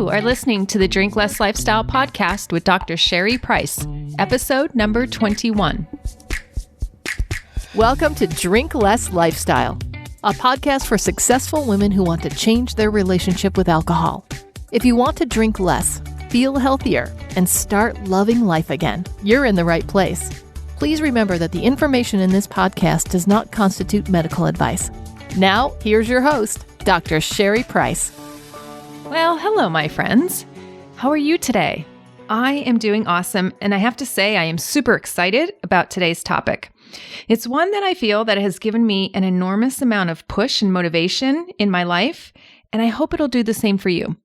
You are listening to the Drink Less Lifestyle podcast with Dr. Sherry Price, episode number 21. Welcome to Drink Less Lifestyle, a podcast for successful women who want to change their relationship with alcohol. If you want to drink less, feel healthier, and start loving life again, you're in the right place. Please remember that the information in this podcast does not constitute medical advice. Now, here's your host, Dr. Sherry Price. Well, hello, my friends. How are you today? I am doing awesome, and I have to say I am super excited about today's topic. It's one that I feel that has given me an enormous amount of push and motivation in my life, and I hope it'll do the same for you.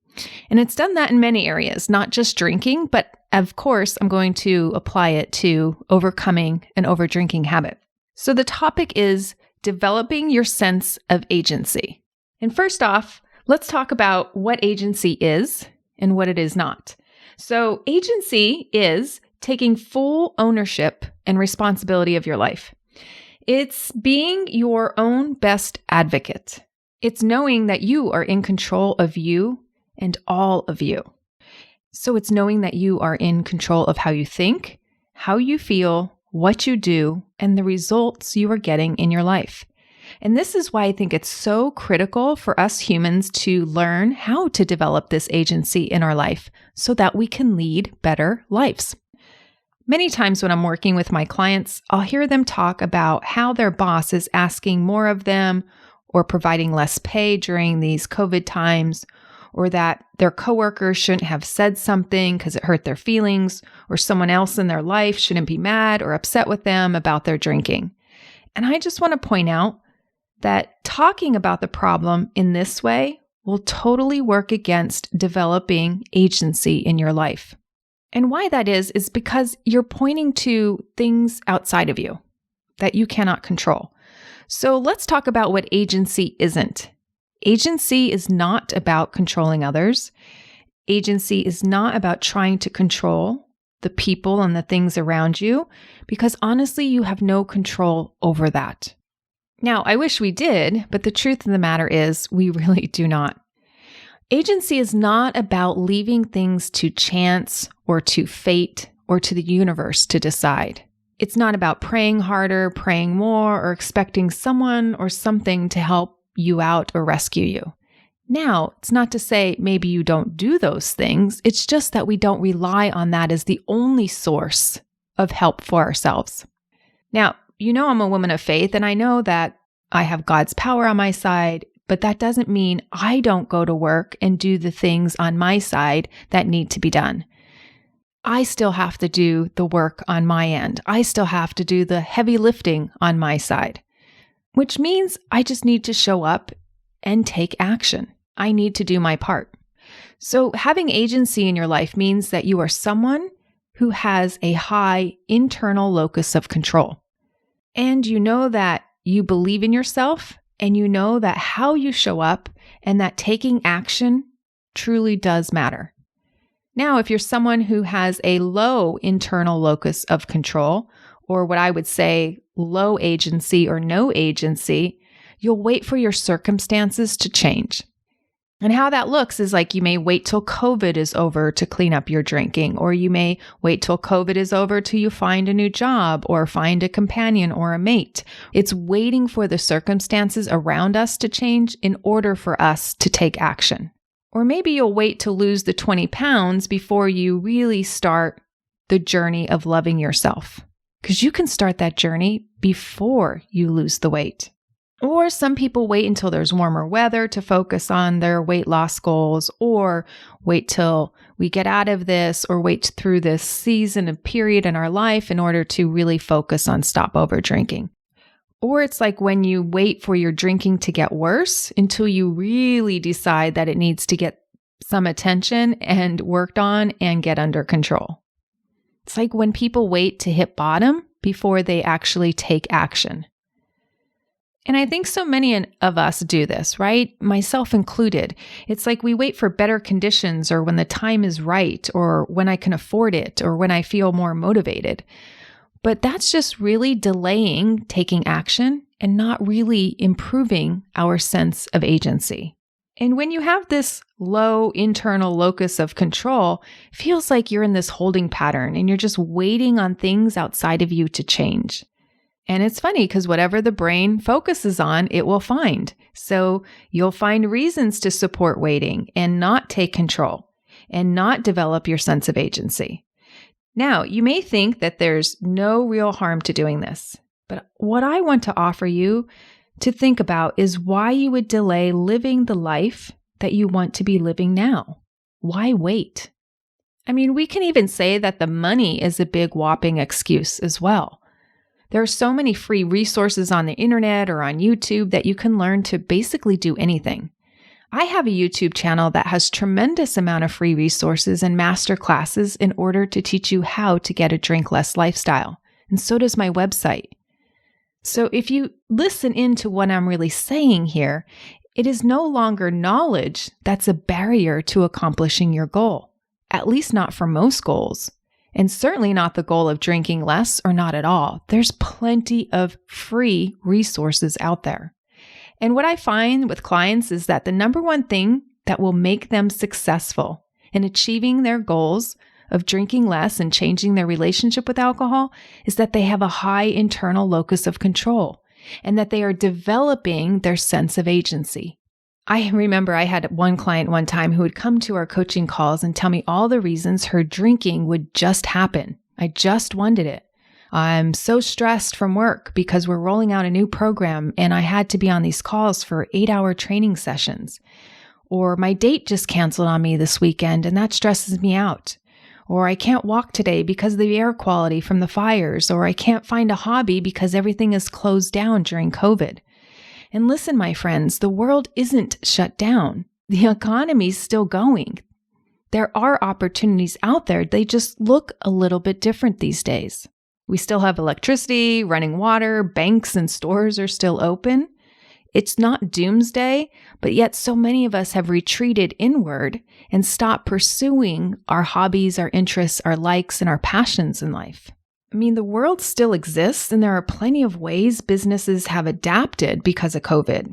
And it's done that in many areas, not just drinking, but of course, I'm going to apply it to overcoming an overdrinking habit. So the topic is developing your sense of agency. And first off, let's talk about what agency is and what it is not. So agency is taking full ownership and responsibility of your life. It's being your own best advocate. It's knowing that you are in control of you and all of you. So it's knowing that you are in control of how you think, how you feel, what you do, and the results you are getting in your life. And this is why I think it's so critical for us humans to learn how to develop this agency in our life so that we can lead better lives. Many times when I'm working with my clients, I'll hear them talk about how their boss is asking more of them or providing less pay during these COVID times, or that their coworkers shouldn't have said something because it hurt their feelings, or someone else in their life shouldn't be mad or upset with them about their drinking. And I just want to point out that talking about the problem in this way will totally work against developing agency in your life. And why that is because you're pointing to things outside of you that you cannot control. So let's talk about what agency isn't. Agency is not about controlling others. Agency is not about trying to control the people and the things around you, because honestly, you have no control over that. Now, I wish we did, but the truth of the matter is we really do not. Agency is not about leaving things to chance or to fate or to the universe to decide. It's not about praying harder, praying more, or expecting someone or something to help you out or rescue you. Now, it's not to say maybe you don't do those things. It's just that we don't rely on that as the only source of help for ourselves. Now, you know I'm a woman of faith, and I know that I have God's power on my side, but that doesn't mean I don't go to work and do the things on my side that need to be done. I still have to do the work on my end. I still have to do the heavy lifting on my side, which means I just need to show up and take action. I need to do my part. So having agency in your life means that you are someone who has a high internal locus of control. And you know that you believe in yourself, and you know that how you show up and that taking action truly does matter. Now, if you're someone who has a low internal locus of control, or what I would say low agency or no agency, you'll wait for your circumstances to change. And how that looks is like you may wait till COVID is over to clean up your drinking, or you may wait till COVID is over till you find a new job or find a companion or a mate. It's waiting for the circumstances around us to change in order for us to take action. Or maybe you'll wait to lose the 20 pounds before you really start the journey of loving yourself, because you can start that journey before you lose the weight. Or some people wait until there's warmer weather to focus on their weight loss goals, or wait till we get out of this, or wait through this season and period in our life in order to really focus on stop over drinking. Or it's like when you wait for your drinking to get worse until you really decide that it needs to get some attention and worked on and get under control. It's like when people wait to hit bottom before they actually take action. And I think so many of us do this, right? Myself included. It's like we wait for better conditions, or when the time is right, or when I can afford it, or when I feel more motivated. But that's just really delaying taking action and not really improving our sense of agency. And when you have this low internal locus of control, it feels like you're in this holding pattern and you're just waiting on things outside of you to change. And it's funny because whatever the brain focuses on, it will find. So you'll find reasons to support waiting and not take control and not develop your sense of agency. Now, you may think that there's no real harm to doing this, but what I want to offer you to think about is why you would delay living the life that you want to be living now. Why wait? I mean, we can even say that the money is a big whopping excuse as well. There are so many free resources on the internet or on YouTube that you can learn to basically do anything. I have a YouTube channel that has tremendous amount of free resources and master classes in order to teach you how to get a drink less lifestyle. And so does my website. So if you listen into what I'm really saying here, it is no longer knowledge that's a barrier to accomplishing your goal, at least not for most goals, and certainly not the goal of drinking less or not at all. There's plenty of free resources out there. And what I find with clients is that the number one thing that will make them successful in achieving their goals of drinking less and changing their relationship with alcohol is that they have a high internal locus of control and that they are developing their sense of agency. I remember I had one client one time who would come to our coaching calls and tell me all the reasons her drinking would just happen. I just wanted it. I'm so stressed from work because we're rolling out a new program and I had to be on these calls for 8-hour training sessions. Or my date just canceled on me this weekend and that stresses me out. Or I can't walk today because of the air quality from the fires. Or I can't find a hobby because everything is closed down during COVID. And listen, my friends, the world isn't shut down. The economy's still going. There are opportunities out there. They just look a little bit different these days. We still have electricity, running water, banks and stores are still open. It's not doomsday, but yet so many of us have retreated inward and stopped pursuing our hobbies, our interests, our likes, and our passions in life. I mean, the world still exists, and there are plenty of ways businesses have adapted because of COVID.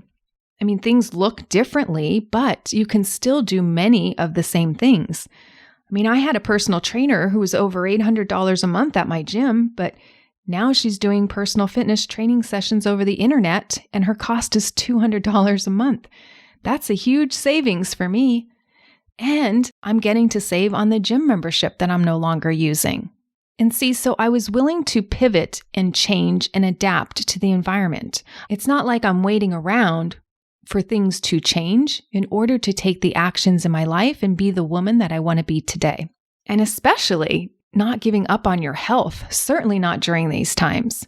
I mean, things look differently, but you can still do many of the same things. I mean, I had a personal trainer who was over $800 a month at my gym, but now she's doing personal fitness training sessions over the internet, and her cost is $200 a month. That's a huge savings for me. And I'm getting to save on the gym membership that I'm no longer using. And see, so I was willing to pivot and change and adapt to the environment. It's not like I'm waiting around for things to change in order to take the actions in my life and be the woman that I want to be today. And especially not giving up on your health, certainly not during these times.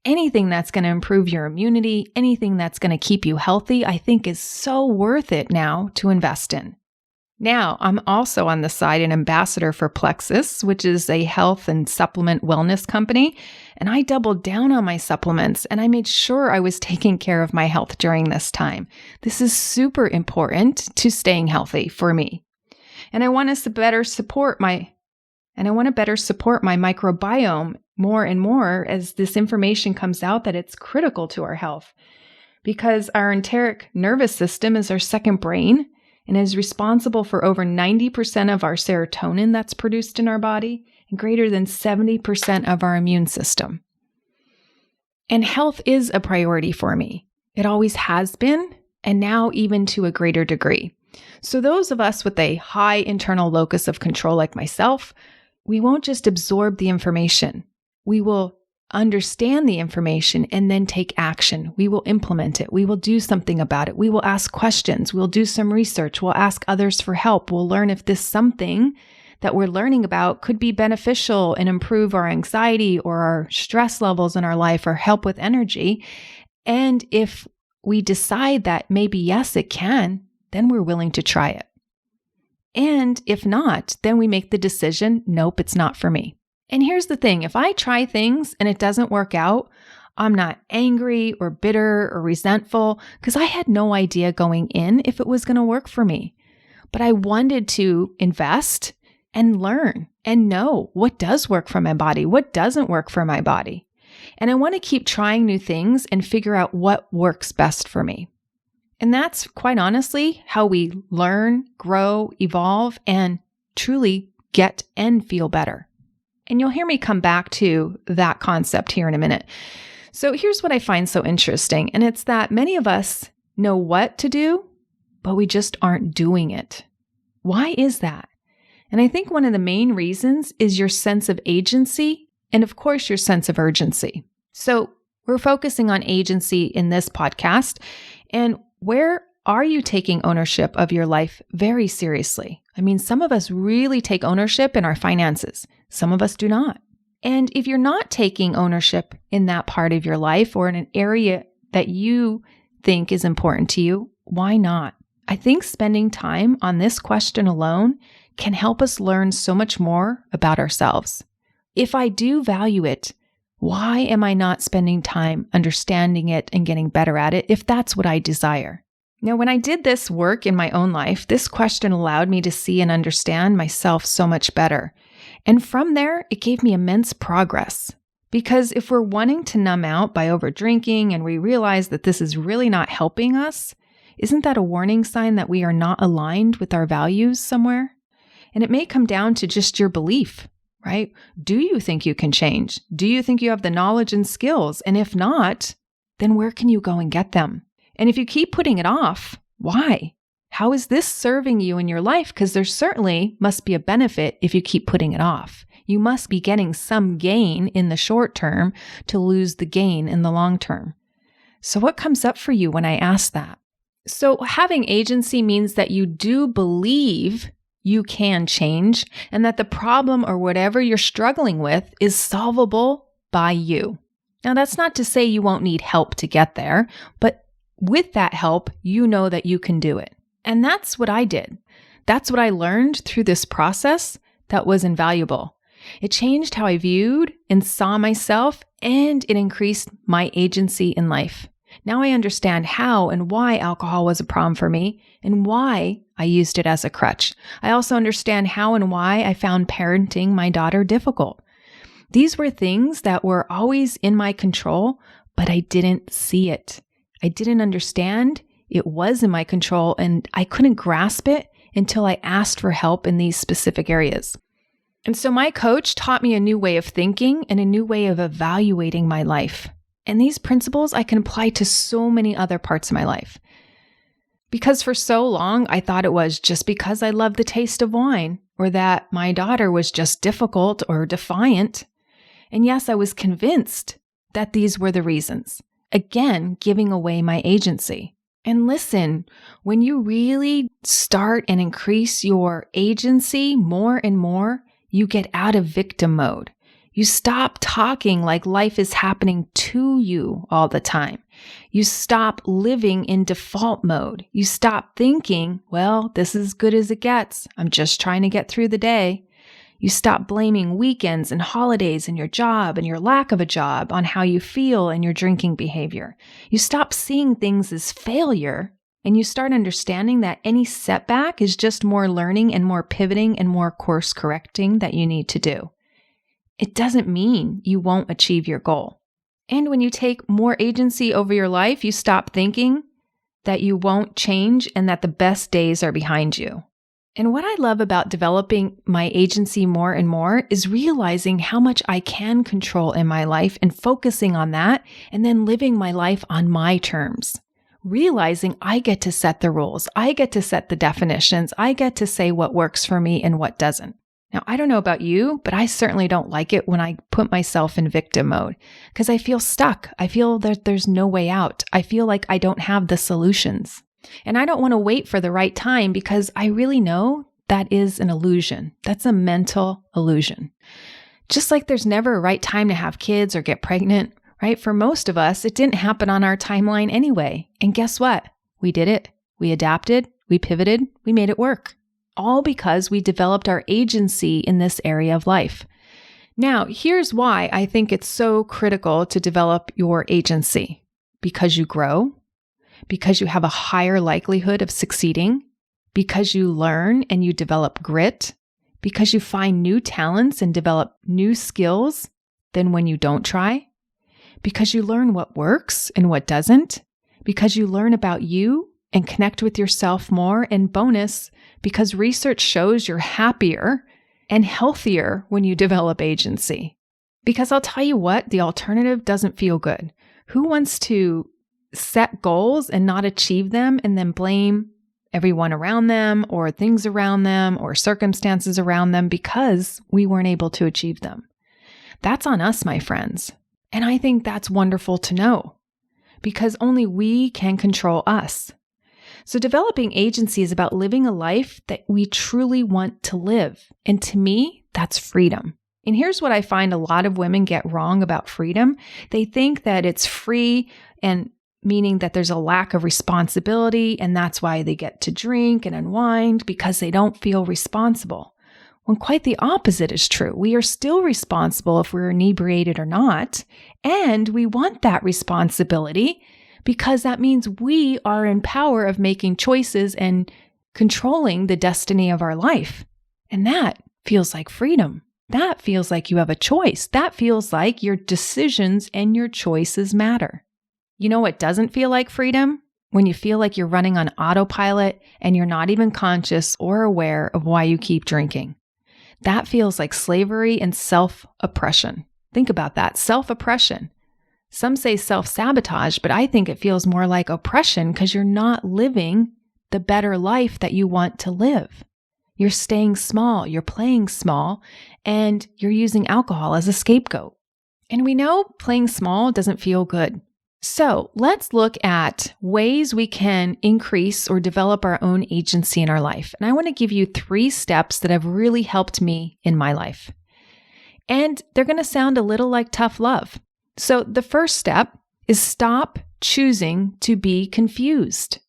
Anything that's going to improve your immunity, anything that's going to keep you healthy, I think is so worth it now to invest in. Now, I'm also on the side an ambassador for Plexus, which is a health and supplement wellness company, and I doubled down on my supplements and I made sure I was taking care of my health during this time. This is super important to staying healthy for me. And I want to better support my microbiome more and more as this information comes out that it's critical to our health, because our enteric nervous system is our second brain and is responsible for over 90% of our serotonin that's produced in our body and greater than 70% of our immune system. And health is a priority for me. It always has been, and now even to a greater degree. So those of us with a high internal locus of control like myself, we won't just absorb the information. We will understand the information and then take action. We will implement it. We will do something about it. We will ask questions. We'll do some research. We'll ask others for help. We'll learn if this something that we're learning about could be beneficial and improve our anxiety or our stress levels in our life or help with energy. And if we decide that maybe yes, it can, then we're willing to try it. And if not, then we make the decision, nope, it's not for me. And here's the thing, if I try things and it doesn't work out, I'm not angry or bitter or resentful because I had no idea going in if it was going to work for me. But I wanted to invest and learn and know what does work for my body, what doesn't work for my body. And I want to keep trying new things and figure out what works best for me. And that's quite honestly how we learn, grow, evolve, and truly get and feel better. And you'll hear me come back to that concept here in a minute. So here's what I find so interesting, and it's that many of us know what to do, but we just aren't doing it. Why is that? And I think one of the main reasons is your sense of agency and, of course, your sense of urgency. So we're focusing on agency in this podcast. And where are you taking ownership of your life very seriously? I mean, some of us really take ownership in our finances. Some of us do not. And if you're not taking ownership in that part of your life or in an area that you think is important to you, why not? I think spending time on this question alone can help us learn so much more about ourselves. If I do value it, why am I not spending time understanding it and getting better at it if that's what I desire? Now, when I did this work in my own life, this question allowed me to see and understand myself so much better. And from there, it gave me immense progress. Because if we're wanting to numb out by overdrinking and we realize that this is really not helping us, isn't that a warning sign that we are not aligned with our values somewhere? And it may come down to just your belief, right? Do you think you can change? Do you think you have the knowledge and skills? And if not, then where can you go and get them? And if you keep putting it off, why? How is this serving you in your life? Because there certainly must be a benefit if you keep putting it off. You must be getting some gain in the short term to lose the gain in the long term. So what comes up for you when I ask that? So having agency means that you do believe you can change and that the problem or whatever you're struggling with is solvable by you. Now, that's not to say you won't need help to get there, but with that help, you know that you can do it. And that's what I did. That's what I learned through this process that was invaluable. It changed how I viewed and saw myself, and it increased my agency in life. Now I understand how and why alcohol was a problem for me and why I used it as a crutch. I also understand how and why I found parenting my daughter difficult. These were things that were always in my control, but I didn't see it. I didn't understand it was in my control, and I couldn't grasp it until I asked for help in these specific areas. And so my coach taught me a new way of thinking and a new way of evaluating my life. And these principles I can apply to so many other parts of my life. Because for so long, I thought it was just because I loved the taste of wine, or that my daughter was just difficult or defiant. And yes, I was convinced that these were the reasons. Again, giving away my agency. And listen, when you really start and increase your agency more and more, you get out of victim mode. You stop talking like life is happening to you all the time. You stop living in default mode. You stop thinking, well, this is as good as it gets. I'm just trying to get through the day. You stop blaming weekends and holidays and your job and your lack of a job on how you feel and your drinking behavior. You stop seeing things as failure, and you start understanding that any setback is just more learning and more pivoting and more course correcting that you need to do. It doesn't mean you won't achieve your goal. And when you take more agency over your life, you stop thinking that you won't change and that the best days are behind you. And what I love about developing my agency more and more is realizing how much I can control in my life and focusing on that and then living my life on my terms. Realizing I get to set the rules, I get to set the definitions, I get to say what works for me and what doesn't. Now, I don't know about you, but I certainly don't like it when I put myself in victim mode because I feel stuck. I feel that there's no way out. I feel like I don't have the solutions. And I don't want to wait for the right time because I really know that is an illusion. That's a mental illusion. Just like there's never a right time to have kids or get pregnant, right? For most of us, it didn't happen on our timeline anyway. And guess what? We did it. We adapted, we pivoted, we made it work. All because we developed our agency in this area of life. Now, here's why I think it's so critical to develop your agency. Because you grow, because you have a higher likelihood of succeeding, because you learn and you develop grit, because you find new talents and develop new skills than when you don't try, because you learn what works and what doesn't, because you learn about you and connect with yourself more. And bonus, because research shows you're happier and healthier when you develop agency. Because I'll tell you what, the alternative doesn't feel good. Who wants to set goals and not achieve them and then blame everyone around them or things around them or circumstances around them because we weren't able to achieve them? That's on us, my friends. And I think that's wonderful to know because only we can control us. So developing agency is about living a life that we truly want to live. And to me, that's freedom. And here's what I find a lot of women get wrong about freedom. They think that it's free and meaning that there's a lack of responsibility and that's why they get to drink and unwind because they don't feel responsible. When quite the opposite is true. We are still responsible if we're inebriated or not. And we want that responsibility because that means we are in power of making choices and controlling the destiny of our life. And that feels like freedom. That feels like you have a choice. That feels like your decisions and your choices matter. You know what doesn't feel like freedom? When you feel like you're running on autopilot and you're not even conscious or aware of why you keep drinking. That feels like slavery and self-oppression. Think about that, self-oppression. Some say self-sabotage, but I think it feels more like oppression because you're not living the better life that you want to live. You're staying small, you're playing small, and you're using alcohol as a scapegoat. And we know playing small doesn't feel good. So let's look at ways we can increase or develop our own agency in our life. And I want to give you 3 steps that have really helped me in my life. And they're going to sound a little like tough love. So the first step is stop choosing to be confused.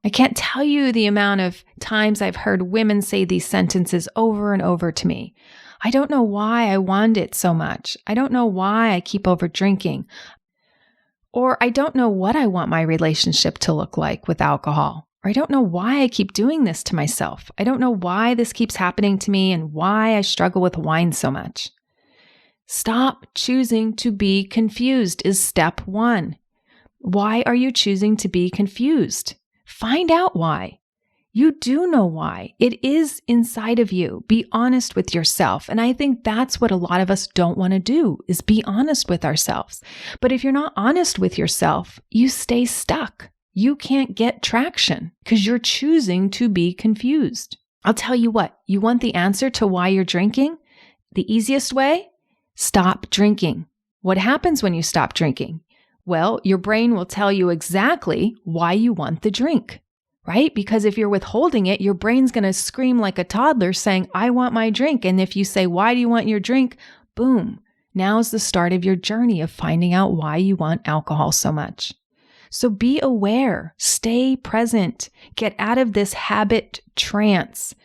I can't tell you the amount of times I've heard women say these sentences over and over to me. I don't know why I want it so much. I don't know why I keep over drinking. Or I don't know what I want my relationship to look like with alcohol. Or I don't know why I keep doing this to myself. I don't know why this keeps happening to me and why I struggle with wine so much. Stop choosing to be confused is step 1. Why are you choosing to be confused? Find out why. You do know why. It is inside of you. Be honest with yourself. And I think that's what a lot of us don't want to do is be honest with ourselves. But if you're not honest with yourself, you stay stuck. You can't get traction because you're choosing to be confused. I'll tell you what, you want the answer to why you're drinking? The easiest way? Stop drinking. What happens when you stop drinking? Well, your brain will tell you exactly why you want the drink. Right? Because if you're withholding it, your brain's going to scream like a toddler saying, I want my drink. And if you say, why do you want your drink? Boom. Now's the start of your journey of finding out why you want alcohol so much. So be aware, stay present, get out of this habit trance,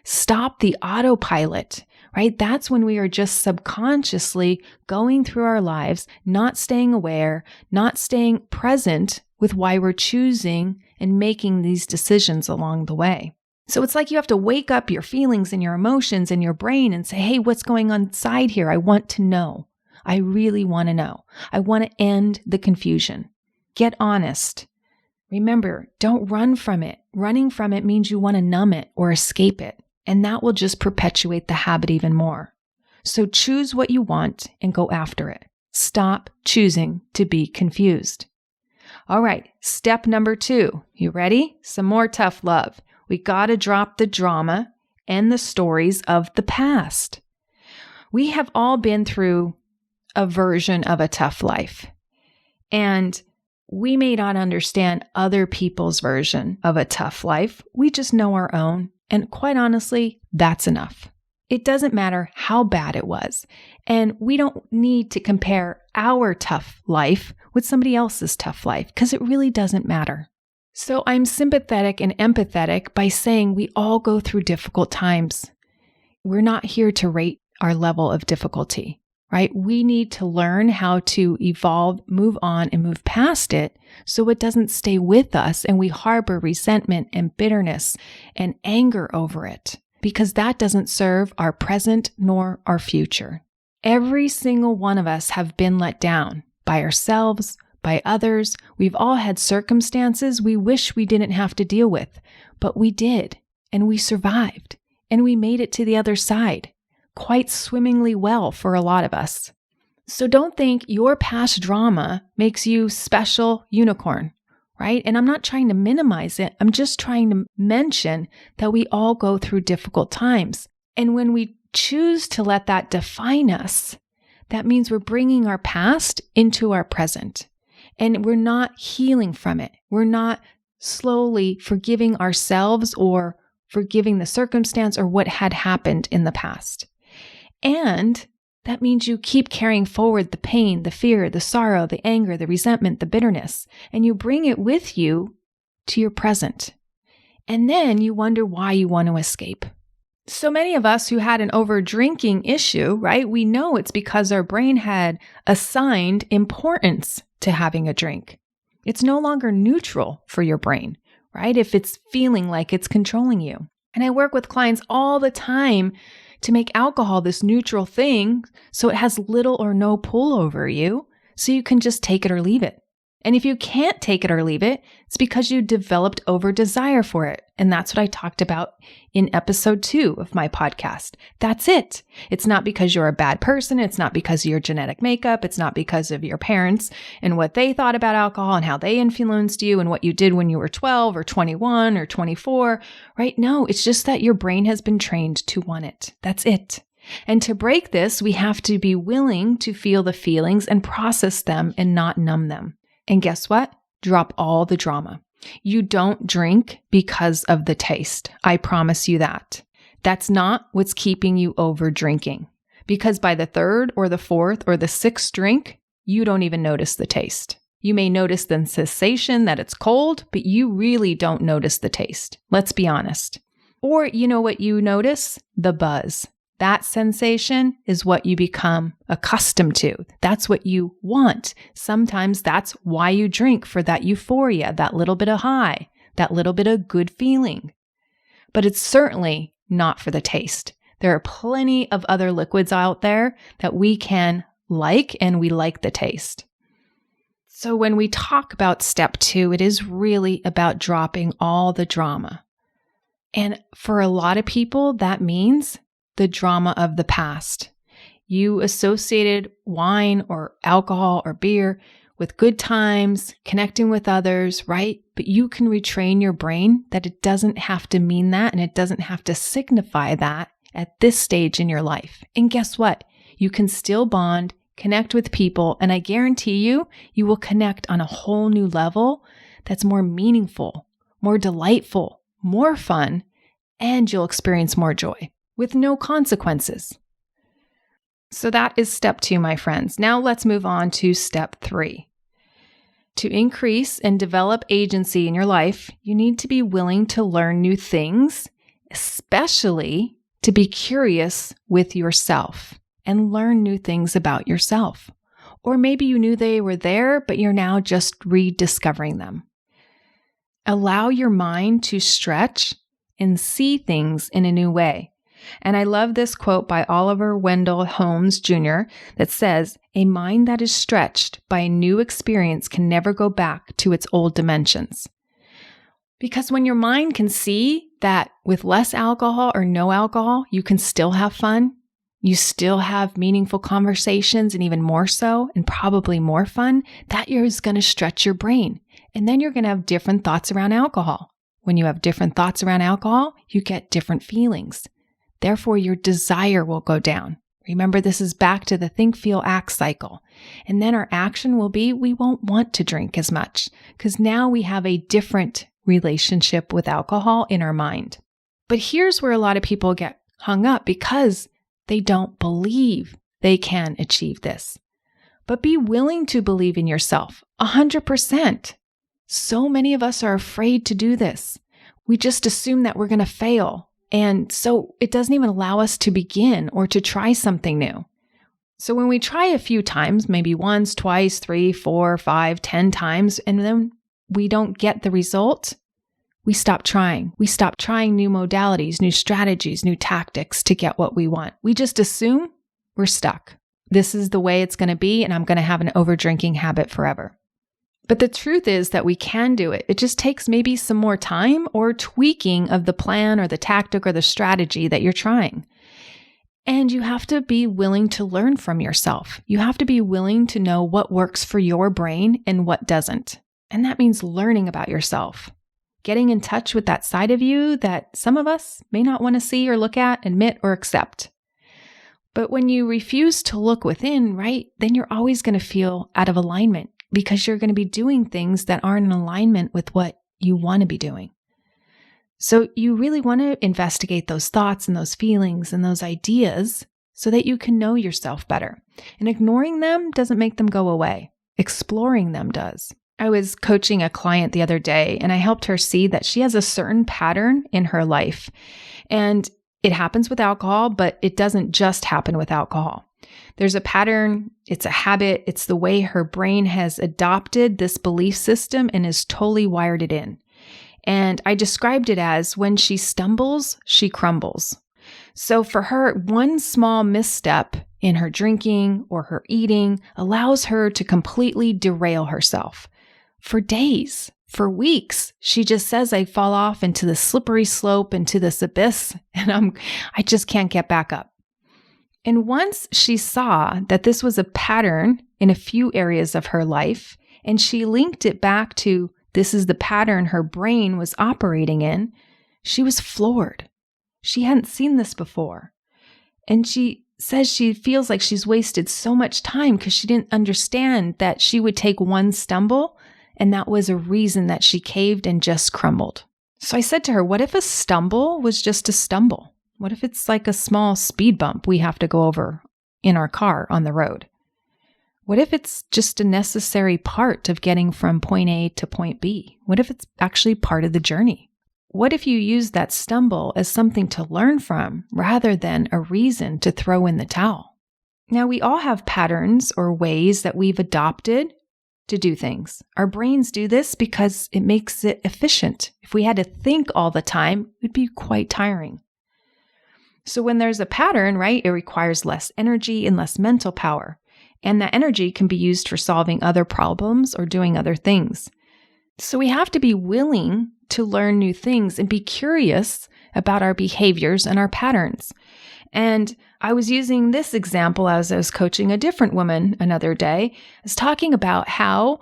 stop the autopilot, right? That's when we are just subconsciously going through our lives, not staying aware, not staying present with why we're choosing and making these decisions along the way. So it's like you have to wake up your feelings and your emotions and your brain and say, hey, what's going on inside here? I want to know. I really want to know. I want to end the confusion. Get honest. Remember, don't run from it. Running from it means you want to numb it or escape it, and that will just perpetuate the habit even more. So choose what you want and go after it. Stop choosing to be confused. All right, step number 2. You ready? Some more tough love. We got to drop the drama and the stories of the past. We have all been through a version of a tough life, and we may not understand other people's version of a tough life. We just know our own, and quite honestly, that's enough. It doesn't matter how bad it was, and we don't need to compare our tough life with somebody else's tough life because it really doesn't matter. So I'm sympathetic and empathetic by saying we all go through difficult times. We're not here to rate our level of difficulty, right? We need to learn how to evolve, move on, and move past it so it doesn't stay with us and we harbor resentment and bitterness and anger over it, because that doesn't serve our present nor our future. Every single one of us have been let down by ourselves, by others. We've all had circumstances we wish we didn't have to deal with, but we did, and we survived, and we made it to the other side, quite swimmingly well for a lot of us. So don't think your past drama makes you special unicorn, right? And I'm not trying to minimize it. I'm just trying to mention that we all go through difficult times. And when we choose to let that define us, that means we're bringing our past into our present. And we're not healing from it. We're not slowly forgiving ourselves or forgiving the circumstance or what had happened in the past. And that means you keep carrying forward the pain, the fear, the sorrow, the anger, the resentment, the bitterness, and you bring it with you to your present. And then you wonder why you want to escape. So many of us who had an overdrinking issue, right? We know it's because our brain had assigned importance to having a drink. It's no longer neutral for your brain, right? If it's feeling like it's controlling you. And I work with clients all the time to make alcohol this neutral thing so it has little or no pull over you, so you can just take it or leave it. And if you can't take it or leave it, it's because you developed over desire for it. And that's what I talked about in episode 2 of my podcast. That's it. It's not because you're a bad person. It's not because of your genetic makeup. It's not because of your parents and what they thought about alcohol and how they influenced you and what you did when you were 12 or 21 or 24, right? No, it's just that your brain has been trained to want it. That's it. And to break this, we have to be willing to feel the feelings and process them and not numb them. And guess what? Drop all the drama. You don't drink because of the taste. I promise you that. That's not what's keeping you over drinking. Because by the third or the fourth or the sixth drink, you don't even notice the taste. You may notice the sensation that it's cold, but you really don't notice the taste. Let's be honest. Or you know what you notice? The buzz. That sensation is what you become accustomed to. That's what you want. Sometimes that's why you drink, for that euphoria, that little bit of high, that little bit of good feeling. But it's certainly not for the taste. There are plenty of other liquids out there that we can like, and we like the taste. So when we talk about step 2, it is really about dropping all the drama. And for a lot of people, that means the drama of the past. You associated wine or alcohol or beer with good times, connecting with others, right? But you can retrain your brain that it doesn't have to mean that, and it doesn't have to signify that at this stage in your life. And guess what? You can still bond, connect with people, and I guarantee you, you will connect on a whole new level that's more meaningful, more delightful, more fun, and you'll experience more joy with no consequences. So that is step 2, my friends. Now let's move on to step 3. To increase and develop agency in your life, you need to be willing to learn new things, especially to be curious with yourself and learn new things about yourself. Or maybe you knew they were there, but you're now just rediscovering them. Allow your mind to stretch and see things in a new way. And I love this quote by Oliver Wendell Holmes Jr. that says, "A mind that is stretched by a new experience can never go back to its old dimensions." Because when your mind can see that with less alcohol or no alcohol, you can still have fun, you still have meaningful conversations, and even more so, and probably more fun, that is going to stretch your brain. And then you're going to have different thoughts around alcohol. When you have different thoughts around alcohol, you get different feelings. Therefore, your desire will go down. Remember, this is back to the think, feel, act cycle. And then our action will be, we won't want to drink as much because now we have a different relationship with alcohol in our mind. But here's where a lot of people get hung up because they don't believe they can achieve this. But be willing to believe in yourself 100%. So many of us are afraid to do this. We just assume that we're going to fail. And so it doesn't even allow us to begin or to try something new. So when we try a few times, maybe once, twice, 3, 4, 5, 10 times, and then we don't get the result, we stop trying. We stop trying new modalities, new strategies, new tactics to get what we want. We just assume we're stuck. This is the way it's going to be, and I'm going to have an overdrinking habit forever. But the truth is that we can do it. It just takes maybe some more time or tweaking of the plan or the tactic or the strategy that you're trying. And you have to be willing to learn from yourself. You have to be willing to know what works for your brain and what doesn't. And that means learning about yourself, getting in touch with that side of you that some of us may not want to see or look at, admit, or accept. But when you refuse to look within, right, then you're always going to feel out of alignment because you're going to be doing things that aren't in alignment with what you want to be doing. So you really want to investigate those thoughts and those feelings and those ideas so that you can know yourself better. And ignoring them doesn't make them go away. Exploring them does. I was coaching a client the other day and I helped her see that she has a certain pattern in her life. And it happens with alcohol, but it doesn't just happen with alcohol. There's a pattern, it's a habit, it's the way her brain has adopted this belief system and has totally wired it in. And I described it as when she stumbles, she crumbles. So for her, one small misstep in her drinking or her eating allows her to completely derail herself. For days, for weeks, she just says, I fall off into the slippery slope, into this abyss, and I just can't get back up. And once she saw that this was a pattern in a few areas of her life, and she linked it back to this is the pattern her brain was operating in, she was floored. She hadn't seen this before. And she says she feels like she's wasted so much time because she didn't understand that she would take one stumble, and that was a reason that she caved and just crumbled. So I said to her, what if a stumble was just a stumble? What if it's like a small speed bump we have to go over in our car on the road? What if it's just a necessary part of getting from point A to point B? What if it's actually part of the journey? What if you use that stumble as something to learn from rather than a reason to throw in the towel? Now, we all have patterns or ways that we've adopted to do things. Our brains do this because it makes it efficient. If we had to think all the time, it would be quite tiring. So when there's a pattern, right, it requires less energy and less mental power. And that energy can be used for solving other problems or doing other things. So we have to be willing to learn new things and be curious about our behaviors and our patterns. And I was using this example as I was coaching a different woman another day. I was talking about how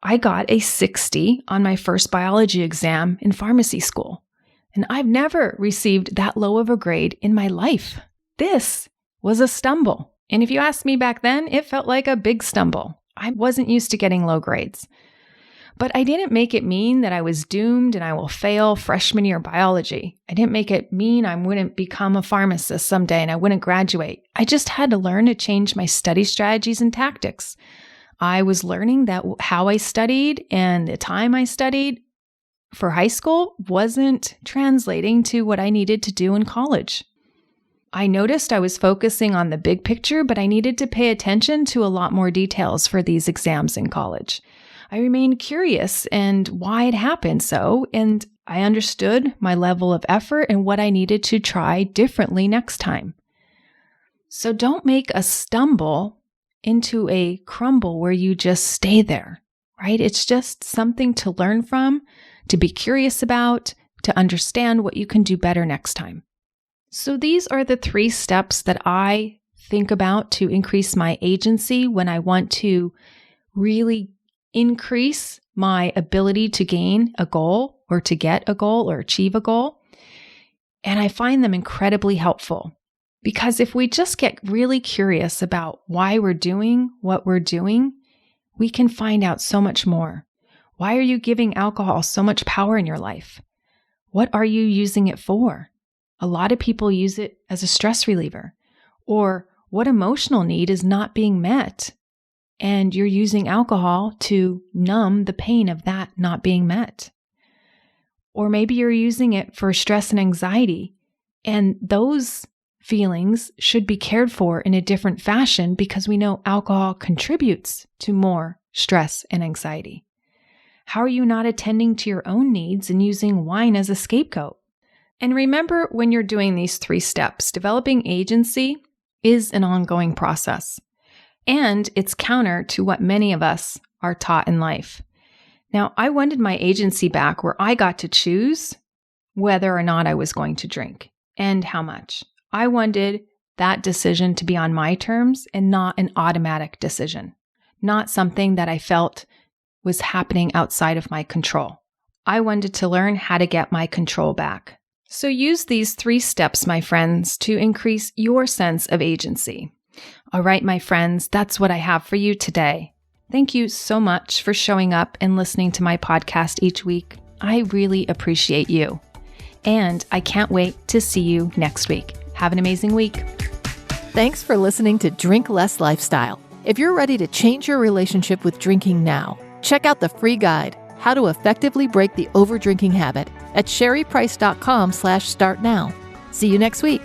I got a 60 on my first biology exam in pharmacy school. And I've never received that low of a grade in my life. This was a stumble. And if you asked me back then, it felt like a big stumble. I wasn't used to getting low grades. But I didn't make it mean that I was doomed and I will fail freshman year biology. I didn't make it mean I wouldn't become a pharmacist someday and I wouldn't graduate. I just had to learn to change my study strategies and tactics. I was learning that how I studied and the time I studied for high school wasn't translating to what I needed to do in college. I noticed I was focusing on the big picture, but I needed to pay attention to a lot more details for these exams in college. I remained curious and why it happened so, and I understood my level of effort and what I needed to try differently next time. So don't make a stumble into a crumble where you just stay there, right? It's just something to learn from, to be curious about, to understand what you can do better next time. So these are the 3 steps that I think about to increase my agency when I want to really increase my ability to gain a goal or to get a goal or achieve a goal. And I find them incredibly helpful because if we just get really curious about why we're doing what we're doing, we can find out so much more. Why are you giving alcohol so much power in your life? What are you using it for? A lot of people use it as a stress reliever. Or what emotional need is not being met? And you're using alcohol to numb the pain of that not being met. Or maybe you're using it for stress and anxiety. And those feelings should be cared for in a different fashion because we know alcohol contributes to more stress and anxiety. How are you not attending to your own needs and using wine as a scapegoat? And remember, when you're doing these 3 steps, developing agency is an ongoing process. And it's counter to what many of us are taught in life. Now, I wanted my agency back where I got to choose whether or not I was going to drink and how much. I wanted that decision to be on my terms and not an automatic decision, not something that I felt was happening outside of my control. I wanted to learn how to get my control back. So use these 3 steps, my friends, to increase your sense of agency. All right, my friends, that's what I have for you today. Thank you so much for showing up and listening to my podcast each week. I really appreciate you. And I can't wait to see you next week. Have an amazing week. Thanks for listening to Drink Less Lifestyle. If you're ready to change your relationship with drinking now, check out the free guide, How to Effectively Break the Overdrinking Habit, at sherryprice.com/startnow. See you next week.